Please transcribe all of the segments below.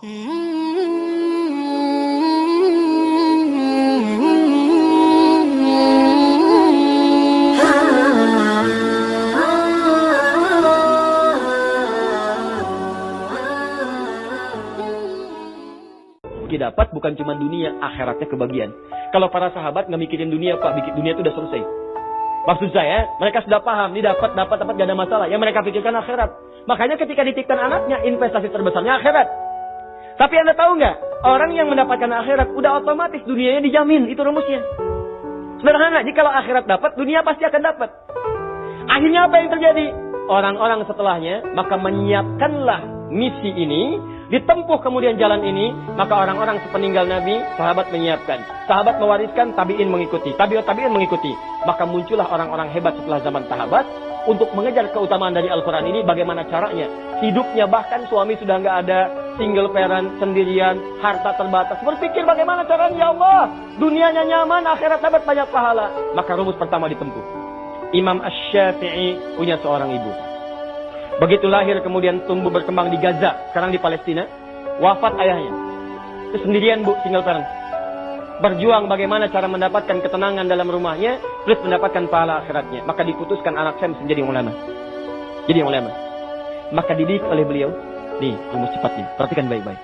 Dapat bukan cuma dunia, akhiratnya kebagian. Kalau para sahabat nggak mikirin dunia, Pak, bikin dunia itu udah selesai. Maksud saya, mereka sudah paham, ini dapat gak ada masalah. Yang mereka pikirkan akhirat. Makanya ketika dititipkan anaknya, investasi terbesarnya akhirat. Tapi Anda tahu nggak, orang yang mendapatkan akhirat udah otomatis dunianya dijamin, itu rumusnya. Sederhana, jika akhirat dapat, dunia pasti akan dapat. Akhirnya apa yang terjadi? Orang-orang setelahnya maka menyiapkanlah misi ini. Ditempuh kemudian jalan ini, maka orang-orang sepeninggal Nabi, sahabat menyiapkan. Sahabat mewariskan, tabi'in mengikuti. Tabi'in mengikuti. Maka muncullah orang-orang hebat setelah zaman sahabat untuk mengejar keutamaan dari Al-Quran ini. Bagaimana caranya? Hidupnya bahkan suami sudah nggak ada, single parent, sendirian, harta terbatas. Berpikir bagaimana caranya, ya Allah, dunianya nyaman, akhirat dapat banyak pahala. Maka rumus pertama ditempuh. Imam Asy-Syafi'i punya seorang ibu. Begitu lahir kemudian tumbuh berkembang di Gaza, sekarang di Palestina, wafat ayahnya. Itu sendirian bu, single parent. Berjuang bagaimana cara mendapatkan ketenangan dalam rumahnya, plus mendapatkan pahala akhiratnya. Maka diputuskan anak saya mesti jadi ulama. Jadi ulama. Maka dididik oleh beliau, nih rumus cepatnya, perhatikan baik-baik.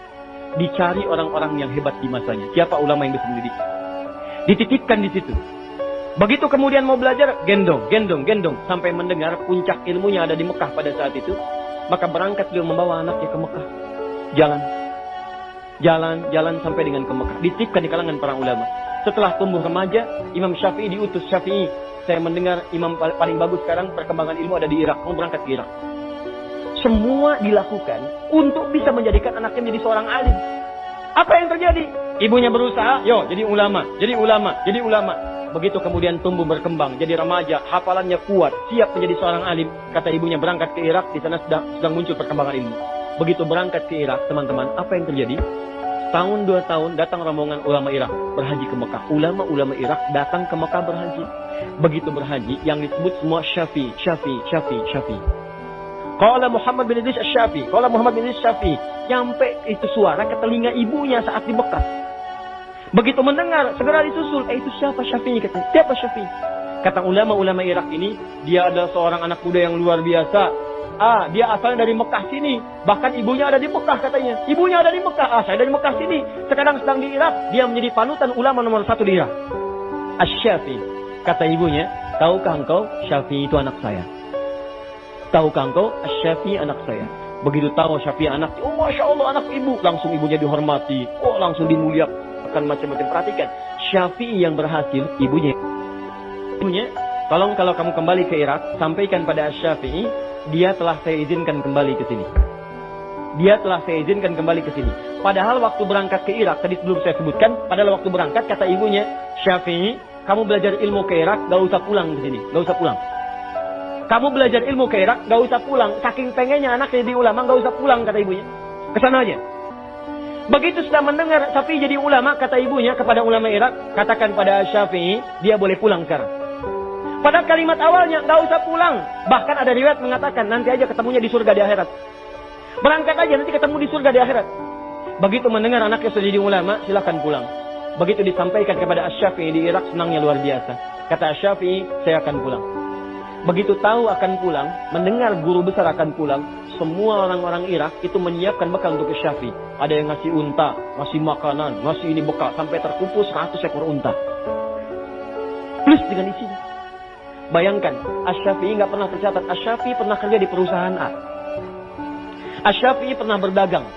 Dicari orang-orang yang hebat di masanya. Siapa ulama yang bisa mendidik? Dititipkan di situ. Begitu kemudian mau belajar, gendong. Sampai mendengar puncak ilmunya ada di Mekah pada saat itu. Maka berangkat beliau membawa anaknya ke Mekah. Jalan sampai dengan ke Mekah. Dititipkan di kalangan para ulama. Setelah tumbuh remaja, Imam Syafi'i diutus. Syafi'i, saya mendengar imam paling bagus sekarang perkembangan ilmu ada di Irak. Mau berangkat ke Irak. Semua dilakukan untuk bisa menjadikan anaknya menjadi seorang alim. Apa yang terjadi? Ibunya berusaha, jadi ulama. Begitu kemudian tumbuh berkembang, jadi remaja, hafalannya kuat, siap menjadi seorang alim. Kata ibunya berangkat ke Irak, di sana sedang muncul perkembangan ilmu. Begitu berangkat ke Irak, teman-teman, apa yang terjadi? Tahun 2 tahun datang rombongan ulama Irak berhaji ke Mekah. Ulama-ulama Irak datang ke Mekah berhaji. Begitu berhaji, yang disebut semua Syafi'i. Qala Muhammad bin Idris Asy-Syafi'i. Nyampe itu suara ke telinga ibunya saat di Mekah. Begitu mendengar, segera disusul. Itu siapa Syafi'i? Kata, siapa Syafi'i? Kata ulama-ulama Irak ini, dia adalah seorang anak muda yang luar biasa. Dia asalnya dari Mekah sini. Bahkan ibunya ada di Mekah katanya. Ibunya ada di Mekah. Saya dari Mekah sini. Sekarang sedang di Irak. Dia menjadi panutan ulama nomor 1 di Irak. Asy-Syafi'i. Kata ibunya, tahukah engkau Syafi'i itu anak saya? Tahukah engkau Asy-Syafi'i anak saya? Begitu tahu Syafi'i anak, Masya Allah anak ibu. Langsung ibunya dihormati. Langsung dimuliakan. Akan macam-macam. Perhatikan, Syafi'i yang berhasil, ibunya, tolong kalau kamu kembali ke Irak, sampaikan pada Syafi'i, dia telah saya izinkan kembali ke sini. Padahal waktu berangkat ke Irak, tadi sebelum saya sebutkan, padahal waktu berangkat, kata ibunya, Syafi'i, kamu belajar ilmu ke Irak, gak usah pulang ke sini, gak usah pulang. Kamu belajar ilmu ke Irak, gak usah pulang. Saking pengennya anaknya jadi ulama, gak usah pulang, kata ibunya. Kesana aja. Begitu sudah mendengar Syafi'i jadi ulama, kata ibunya kepada ulama Irak, katakan pada Syafi'i, dia boleh pulang sekarang. Pada kalimat awalnya, gak usah pulang. Bahkan ada riwayat mengatakan, nanti aja ketemunya di surga di akhirat. Berangkat aja, nanti ketemu di surga di akhirat. Begitu mendengar anaknya sudah jadi ulama, silakan pulang. Begitu disampaikan kepada Asy-Syafi'i di Irak, senangnya luar biasa. Kata Asy-Syafi'i, saya akan pulang. Begitu tahu akan pulang, mendengar guru besar akan pulang, semua orang-orang Irak itu menyiapkan bekal untuk Syafi'i. Ada yang ngasih unta, ngasih makanan, ngasih ini bekal, sampai terkumpul 100 ekor unta. Plus dengan isinya. Bayangkan, Asy-Syafi'i nggak pernah tercatat. Asy-Syafi'i pernah kerja di perusahaan A. Asy-Syafi'i pernah berdagang.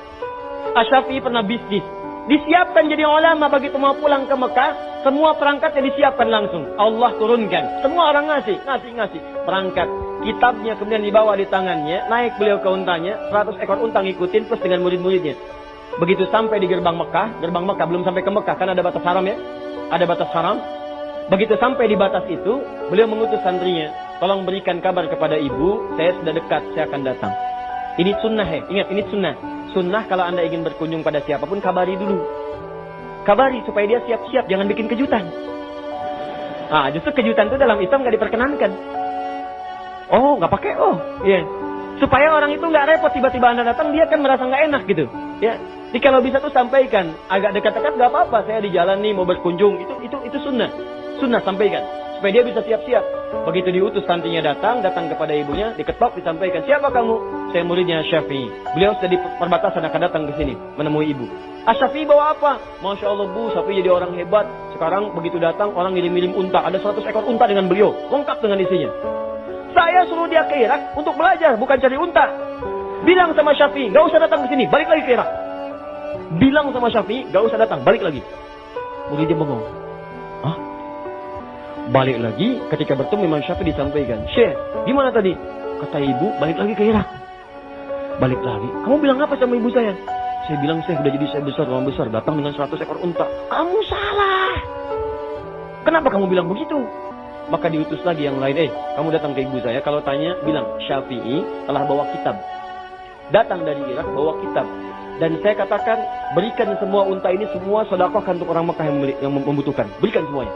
Asy-Syafi'i pernah bisnis. Disiapkan jadi ulama, begitu mau pulang ke Mekah, semua perangkatnya disiapkan langsung. Allah turunkan. Semua orang ngasih. Perangkat. Kitabnya kemudian dibawa di tangannya, naik beliau ke untanya, 100 ekor unta ngikutin, plus dengan murid-muridnya. Begitu sampai di gerbang Mekah belum sampai ke Mekah, kan ada batas haram ya? Ada batas haram. Begitu sampai di batas itu, beliau mengutus santrinya, tolong berikan kabar kepada ibu, saya sudah dekat, saya akan datang. Ini sunnah ya, ingat ini sunnah. Sunnah kalau Anda ingin berkunjung pada siapapun, kabari dulu. Kabari supaya dia siap-siap, jangan bikin kejutan. Justru kejutan itu dalam Islam nggak diperkenankan. Nggak pakai, iya. Supaya orang itu nggak repot, tiba-tiba Anda datang, dia kan merasa nggak enak gitu. Ya, jadi kalau bisa tuh sampaikan. Agak dekat-dekat nggak apa-apa. Saya di jalan nih mau berkunjung. Itu sunnah. Sunnah sampaikan. Supaya dia bisa siap-siap. Begitu diutus santrinya datang kepada ibunya, diketok disampaikan. Siapa kamu? Saya muridnya Syafi'i. Beliau sudah di perbatasan akan datang ke sini menemui ibu. Syafi'i bawa apa? Masya Allah Bu, Syafi'i jadi orang hebat. Sekarang begitu datang orang ngirim-ngirim unta. Ada 100 ekor unta dengan beliau, lengkap dengan isinya. Saya suruh dia ke Irak untuk belajar, bukan cari unta. Bilang sama Syafi'i, gak usah datang ke sini, balik lagi ke Irak. Bilang sama Syafi'i, gak usah datang, balik lagi. Muridnya bengong. Hah? Balik lagi, ketika bertemu Imam Syafi'i disampaikan, Syekh, gimana tadi? Kata ibu, balik lagi ke Irak. Balik lagi. Kamu bilang apa sama ibu saya? Saya bilang, Syekh, udah jadi saya besar, orang besar, datang dengan 100 ekor unta. Kamu salah. Kenapa kamu bilang begitu? Maka diutus lagi yang lain, kamu datang ke ibu saya, kalau tanya, bilang, Syafi'i telah bawa kitab. Datang dari Irak, bawa kitab. Dan saya katakan, berikan semua unta ini, semua sedekahkan untuk orang Mekah yang membutuhkan. Berikan semuanya.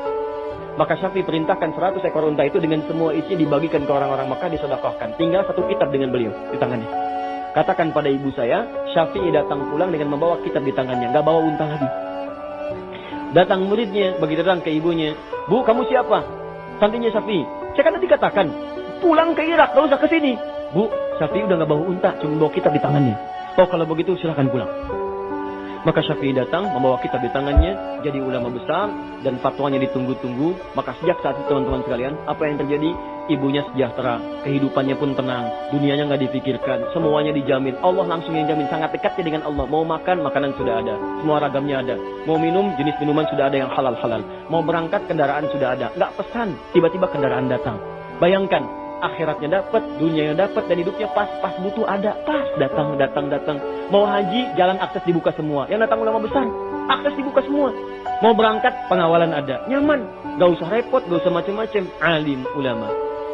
Maka Syafi'i perintahkan 100 ekor unta itu dengan semua isi dibagikan ke orang-orang Mekah, disedekahkan. Tinggal satu kitab dengan beliau di tangannya. Katakan pada ibu saya, Syafi'i datang pulang dengan membawa kitab di tangannya, nggak bawa unta lagi. Datang muridnya, begitu datang ke ibunya, Bu, kamu siapa? Santrinya Syafi'i. Saya kan tadi katakan, pulang ke Irak, gak usah ke sini. Bu, Syafi'i udah gak bawa unta, cuma bawa kitab di tangannya. Oh, kalau begitu silahkan pulang. Maka Syafi'i datang, membawa kitab di tangannya, jadi ulama besar, dan fatwanya ditunggu-tunggu. Maka sejak saat itu teman-teman sekalian, apa yang terjadi? Ibunya sejahtera, kehidupannya pun tenang, dunianya gak dipikirkan, semuanya dijamin. Allah langsung yang jamin, sangat dekatnya dengan Allah. Mau makan, makanan sudah ada, semua ragamnya ada. Mau minum, jenis minuman sudah ada yang halal-halal. Mau berangkat, kendaraan sudah ada. Gak pesan, tiba-tiba kendaraan datang. Bayangkan, akhiratnya dapat, dunianya dapat, dan hidupnya pas butuh ada, pas datang. Mau haji, jalan akses dibuka semua. Yang datang ulama besar, akses dibuka semua. Mau berangkat, pengawalan ada, nyaman, gak usah repot, gak usah macam-macam. Alim ulama.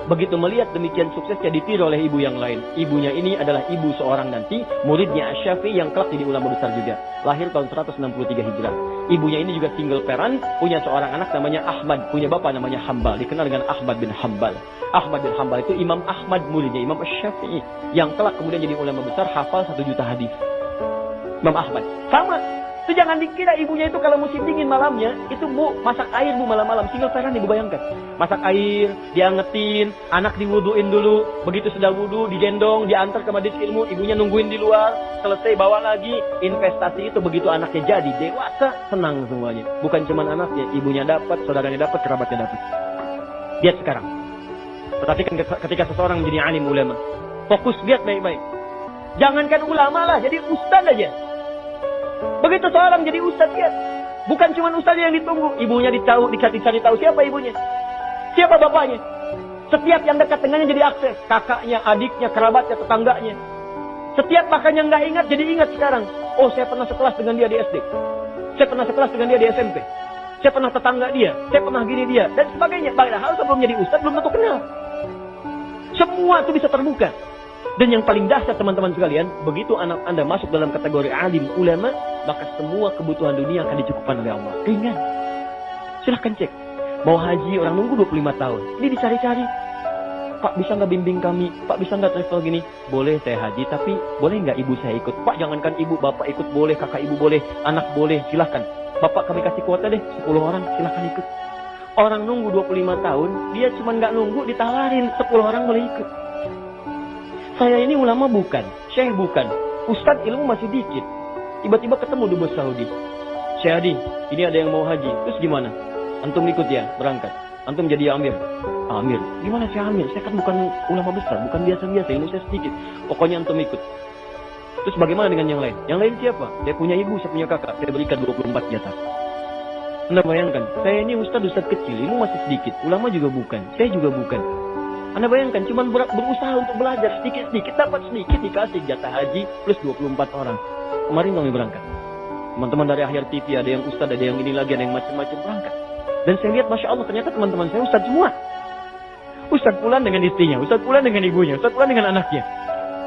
Begitu melihat demikian suksesnya ditiru oleh ibu yang lain. Ibunya ini adalah ibu seorang nanti muridnya Asy-Syafi'i yang kelak jadi ulama besar juga. Lahir tahun 163 Hijrah. Ibunya ini juga single parent, punya seorang anak namanya Ahmad, punya bapak namanya Hambal, dikenal dengan Ahmad bin Hambal. Ahmad bin Hambal itu Imam Ahmad muridnya Imam Asy-Syafi'i yang kelak kemudian jadi ulama besar, hafal 1 juta hadis. Imam Ahmad sama. Itu jangan dikira ibunya itu kalau musim dingin malamnya, itu Bu, masak air Bu malam-malam. Single parent ibu bayangkan. Masak air, diangetin, anak diwuduin dulu. Begitu sudah wudu, digendong, diantar ke majelis ilmu, ibunya nungguin di luar. Selesai bawa lagi. Investasi itu begitu anaknya jadi dewasa, senang semuanya. Bukan cuma anaknya, ibunya dapat, saudaranya dapat, kerabatnya dapat. Lihat sekarang. Perhatikan ketika seseorang menjadi alim ulama. Fokus, lihat baik-baik. Jangankan ulama lah, jadi ustaz aja. Begitu seorang jadi ustaz, ya. Bukan cuma ustaz yang ditunggu. Ibunya dicari tahu siapa ibunya. Siapa bapaknya. Setiap yang dekat dengannya jadi akses. Kakaknya, adiknya, kerabatnya, tetangganya. Setiap makanya nggak ingat, jadi ingat sekarang. Oh, saya pernah sekelas dengan dia di SD. Saya pernah sekelas dengan dia di SMP. Saya pernah tetangga dia. Saya pernah gini dia. Dan sebagainya. Padahal sebelum jadi ustaz, belum tentu kenal. Semua itu bisa terbuka. Dan yang paling dahsyat teman-teman sekalian, begitu anak Anda masuk dalam kategori alim ulama, maka semua kebutuhan dunia akan dicukupkan oleh Allah. Ringan. Silahkan cek. Mau haji, orang nunggu 25 tahun. Ini dicari-cari. Pak, bisa nggak bimbing kami? Pak, bisa nggak travel gini? Boleh saya haji, tapi boleh nggak ibu saya ikut? Pak, jangankan ibu, bapak ikut boleh, kakak ibu boleh, anak boleh, silahkan. Bapak kami kasih kuota deh, 10 orang, silahkan ikut. Orang nunggu 25 tahun, dia cuma nggak nunggu, ditawarin 10 orang boleh ikut. Saya ini ulama bukan, syekh bukan, ustaz ilmu masih dikit. Tiba-tiba ketemu di Bos Saudi. Syekh Adi, ini ada yang mau haji, terus gimana? Antum ikut ya, berangkat. Antum jadi amir. Amir? Gimana saya amir? Saya kan bukan ulama besar, bukan biasa-biasa, ilmu saya sedikit. Pokoknya antum ikut. Terus bagaimana dengan yang lain? Yang lain siapa? Saya punya ibu, saya punya kakak, saya berikan 24 jatah. Anda bayangkan, saya ini ustaz kecil, ilmu masih sedikit, ulama juga bukan, saya juga bukan. Anda bayangkan, cuma berusaha untuk belajar sedikit-sedikit, dapat sedikit, dikasih jatah haji plus 24 orang. Kemarin kami berangkat. Teman-teman dari Akhir TV, ada yang ustaz, ada yang ini lagi, ada yang macam-macam berangkat. Dan saya lihat, Masya Allah, ternyata teman-teman saya ustaz semua. Ustaz pulang dengan istrinya, ustaz pulang dengan ibunya, ustaz pulang dengan anaknya.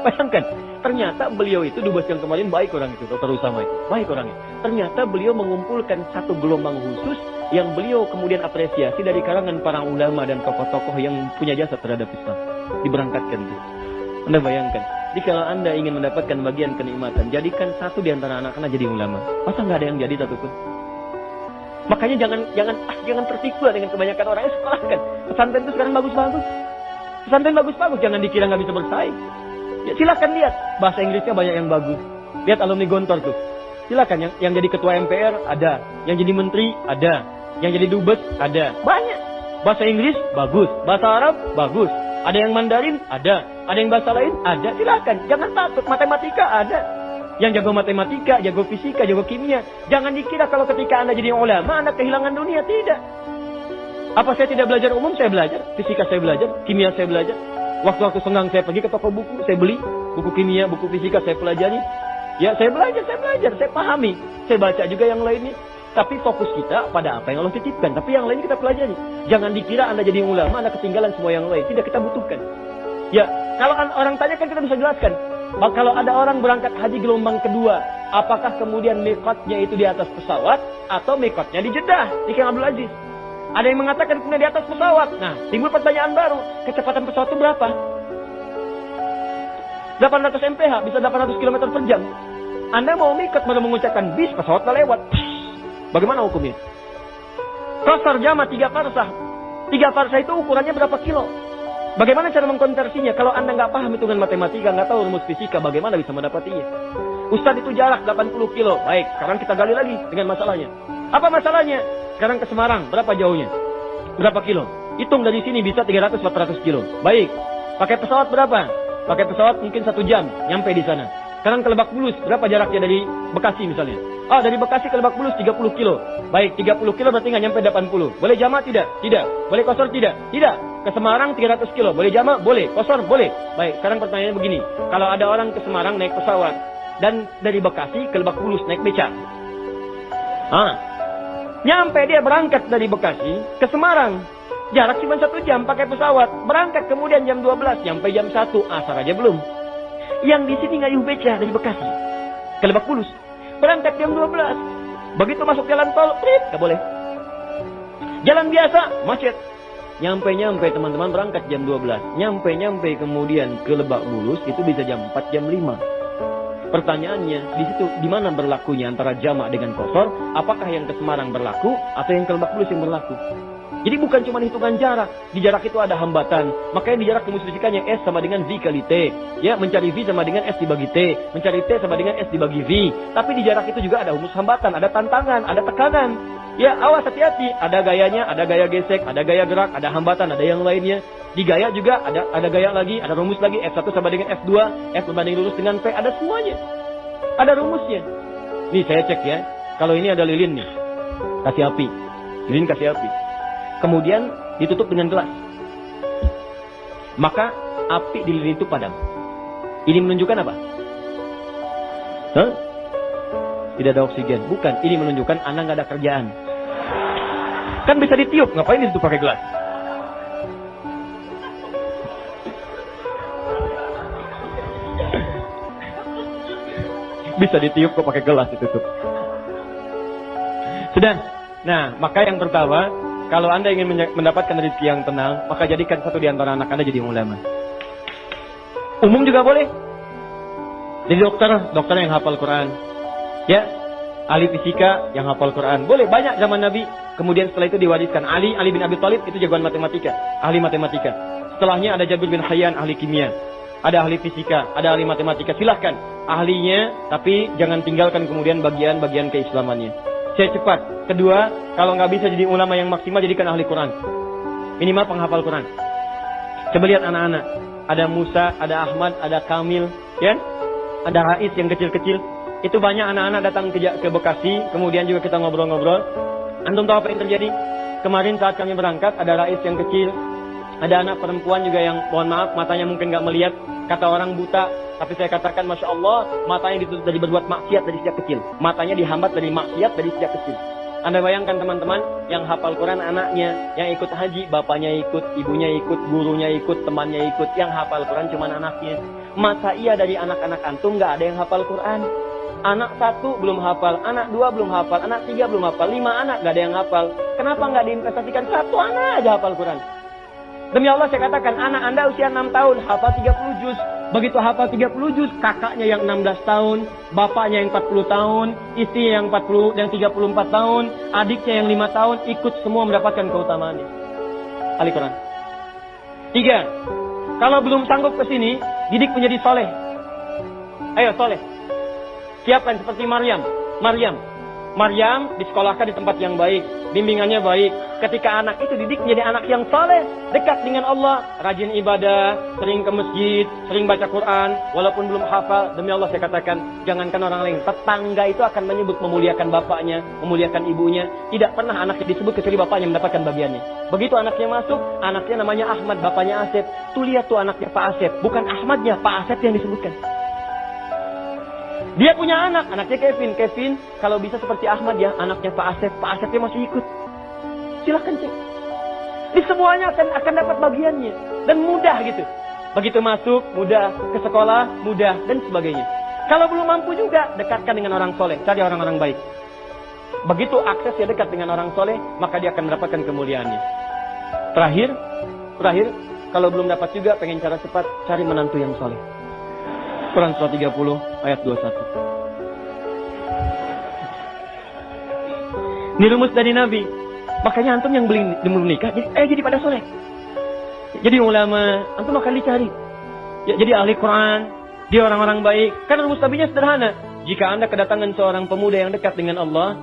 Bayangkan, ternyata beliau itu, dubes yang kemarin baik orang itu, Dr. Usama itu. Baik orangnya. Ternyata beliau mengumpulkan satu gelombang khusus yang beliau kemudian apresiasi dari kalangan para ulama dan tokoh-tokoh yang punya jasa terhadap Islam. Diberangkatkan itu. Anda bayangkan. Jadi kalau Anda ingin mendapatkan bagian kenikmatan, jadikan satu di antara anak Anda jadi ulama. Masa nggak ada yang jadi satupun? Makanya jangan tertipu dengan kebanyakan orang yang sekolahkan. Pesantren itu sekarang bagus-bagus. Pesantren bagus-bagus, jangan dikira nggak bisa bersaing. Ya silakan lihat, bahasa Inggrisnya banyak yang bagus. Lihat alumni Gontor tuh. Silakan yang jadi ketua MPR ada, yang jadi menteri ada, yang jadi dubes ada. Banyak. Bahasa Inggris bagus, bahasa Arab bagus. Ada yang Mandarin ada yang bahasa lain ada. Silakan, jangan takut. Matematika ada. Yang jago matematika, jago fisika, jago kimia. Jangan dikira kalau ketika Anda jadi ulama, Anda kehilangan dunia. Tidak. Apa saya tidak belajar umum? Saya belajar. Fisika saya belajar. Kimia saya belajar. Waktu-waktu senggang saya pergi ke toko buku. Saya beli buku kimia, buku fisika saya pelajari. Ya saya belajar. Saya pahami. Saya baca juga yang lainnya. Tapi fokus kita pada apa yang Allah titipkan. Tapi yang lain kita pelajari. Jangan dikira Anda jadi ulama, Anda ketinggalan semua yang lain. Tidak, kita butuhkan. Ya, kalau orang tanya kan kita bisa jelaskan. Kalau ada orang berangkat haji gelombang kedua, apakah kemudian mikotnya itu di atas pesawat atau mikotnya di Jeddah, di King Abdul Aziz? Ada yang mengatakan kemudian di atas pesawat. Nah, timbul pertanyaan baru. Kecepatan pesawat itu berapa? 800 mph, bisa 800 km per jam. Anda mau mikot baru mengucapkan bis, pesawat lewat. Bagaimana hukumnya? Qasar jama 3 farsah. 3 farsah itu ukurannya berapa kilo? Bagaimana cara mengkonversinya? Kalau Anda nggak paham hitungan matematika, nggak tahu rumus fisika, bagaimana bisa mendapatinya? Ustadz itu jarak 80 kilo. Baik, sekarang kita gali lagi dengan masalahnya. Apa masalahnya? Sekarang ke Semarang, berapa jauhnya? Berapa kilo? Hitung dari sini bisa 300-400 kilo. Baik, pakai pesawat berapa? Pakai pesawat mungkin 1 jam, nyampe di sana. Sekarang ke Lebak Bulus, berapa jaraknya dari Bekasi misalnya? Dari Bekasi ke Lebak Bulus 30 kilo. Baik, 30 kilo berarti nggak nyampe 80. Boleh jamak tidak? Tidak. Boleh kosor tidak? Tidak. Ke Semarang 300 kilo. Boleh jamak? Boleh. Kosor? Boleh. Baik, sekarang pertanyaannya begini. Kalau ada orang ke Semarang naik pesawat. Dan dari Bekasi ke Lebak Bulus naik beca. Nyampe dia berangkat dari Bekasi ke Semarang. Jarak cuma 1 jam pakai pesawat. Berangkat kemudian jam 12. Nyampe jam 1. Asar aja belum. Yang di sini ngayuh beca dari Bekasi ke Lebak Bulus. Berangkat jam 12. Begitu masuk jalan tol, gak boleh. Jalan biasa, macet. Nyampe teman-teman berangkat jam 12. Nyampe kemudian ke Lebak Bulus itu bisa jam 4, jam 5. Pertanyaannya, di situ di mana berlakunya antara jamak dengan kosor? Apakah yang ke Semarang berlaku atau yang ke Lebak Bulus yang berlaku? Jadi bukan cuma hitungan jarak. Di jarak itu ada hambatan. Makanya di jarak dimusyawarahkannya S sama dengan V kali T. Ya, mencari V sama dengan S dibagi T. Mencari T sama dengan S dibagi V. Tapi di jarak itu juga ada humus hambatan, ada tantangan, ada tekanan. Ya, awas hati-hati. Ada gayanya, ada gaya gesek, ada gaya gerak, ada hambatan, ada yang lainnya. Di gaya juga ada gaya lagi, ada rumus lagi. F1 sama dengan F2, F berbanding lurus dengan P. Ada semuanya. Ada rumusnya. Nih saya cek ya. Kalau ini ada lilin nih. Kasih api. Lilin kasih api. Kemudian ditutup dengan gelas. Maka api di lilin itu padam. Ini menunjukkan apa? Tidak ada oksigen. Bukan. Ini menunjukkan Anda nggak ada kerjaan. Kan bisa ditiup. Ngapain ditutup pakai gelas? Bisa ditiup kok pakai gelas ditutup. Sudah. Nah, maka yang pertama, kalau Anda ingin mendapatkan rezeki yang tenang, maka jadikan satu di antara anak Anda jadi ulama. Umum juga boleh. Jadi dokter yang hafal Quran. Ya, ahli fisika yang hafal Quran. Boleh, banyak zaman Nabi. Kemudian setelah itu diwariskan. Ali bin Abi Thalib itu jagoan matematika, ahli matematika. Setelahnya ada Jabir bin Hayyan, ahli kimia. Ada ahli fisika, ada ahli matematika. Silahkan ahlinya, tapi jangan tinggalkan kemudian bagian-bagian keislamannya. Saya cepat. Kedua, kalau nggak bisa jadi ulama yang maksimal, jadikan ahli Quran. Minimal penghafal Quran. Coba lihat anak-anak. Ada Musa, ada Ahmad, ada Kamil, ya? Ada Rais yang kecil-kecil. Itu banyak anak-anak datang ke Bekasi. Kemudian juga kita ngobrol-ngobrol. Antum tahu apa yang terjadi? Kemarin saat kami berangkat, ada Rais yang kecil. Ada anak perempuan juga yang, mohon maaf, matanya mungkin nggak melihat. Kata orang buta. Tapi saya katakan, Masya Allah, matanya ditutup dari berbuat maksiat dari sejak kecil. Matanya dihambat dari maksiat dari sejak kecil. Anda bayangkan teman-teman, yang hafal Quran anaknya, yang ikut haji, bapaknya ikut, ibunya ikut, gurunya ikut, temannya ikut. Yang hafal Quran cuma anaknya. Masa iya dari anak-anak antum nggak ada yang hafal Quran? Anak 1 belum hafal, anak 2 belum hafal, anak 3 belum hafal, 5 anak nggak ada yang hafal. Kenapa nggak diinvestasikan 1 anak aja hafal Quran? Demi Allah saya katakan, anak Anda usia 6 tahun, hafal 30 juz. Begitu hafal 30 juz, kakaknya yang 16 tahun, bapaknya yang 40 tahun, istri yang 40 dan 34 tahun, adiknya yang 5 tahun, ikut semua mendapatkan keutamaannya. Ahli Quran. 3. Kalau belum sanggup ke sini, didik menjadi soleh. Ayo soleh. Siapkan seperti Maryam. Maryam disekolahkan di tempat yang baik, bimbingannya baik. Ketika anak itu didik menjadi anak yang saleh, dekat dengan Allah, rajin ibadah, sering ke masjid, sering baca Quran, walaupun belum hafal, demi Allah saya katakan, jangankan orang lain, tetangga itu akan menyebut memuliakan bapaknya, memuliakan ibunya. Tidak pernah anaknya disebut kecuali bapaknya mendapatkan bagiannya. Begitu anaknya masuk, anaknya namanya Ahmad, bapaknya Asep. Tuh lihat tuh anaknya Pak Asep, bukan Ahmadnya, Pak Asep yang disebutkan. Dia punya anak, anaknya Kevin. Kevin kalau bisa seperti Ahmad ya, anaknya Pak Asepnya masih ikut. Silahkan cek. Di semuanya akan dapat bagiannya. Dan mudah gitu. Begitu masuk, mudah. Ke sekolah, mudah. Dan sebagainya. Kalau belum mampu juga, dekatkan dengan orang soleh. Cari orang-orang baik. Begitu akses dia dekat dengan orang soleh, maka dia akan mendapatkan kemuliaannya. Terakhir, kalau belum dapat juga, pengen cara cepat, cari menantu yang soleh. Quran surah 30 ayat 21. Ini rumus dari Nabi. Makanya antum yang belum nikah, jadi pada soleh. Jadi ulama, antum akan dicari. Ya, jadi ahli Quran, dia orang-orang baik. Karena rumus Nabinya sederhana. Jika Anda kedatangan seorang pemuda yang dekat dengan Allah,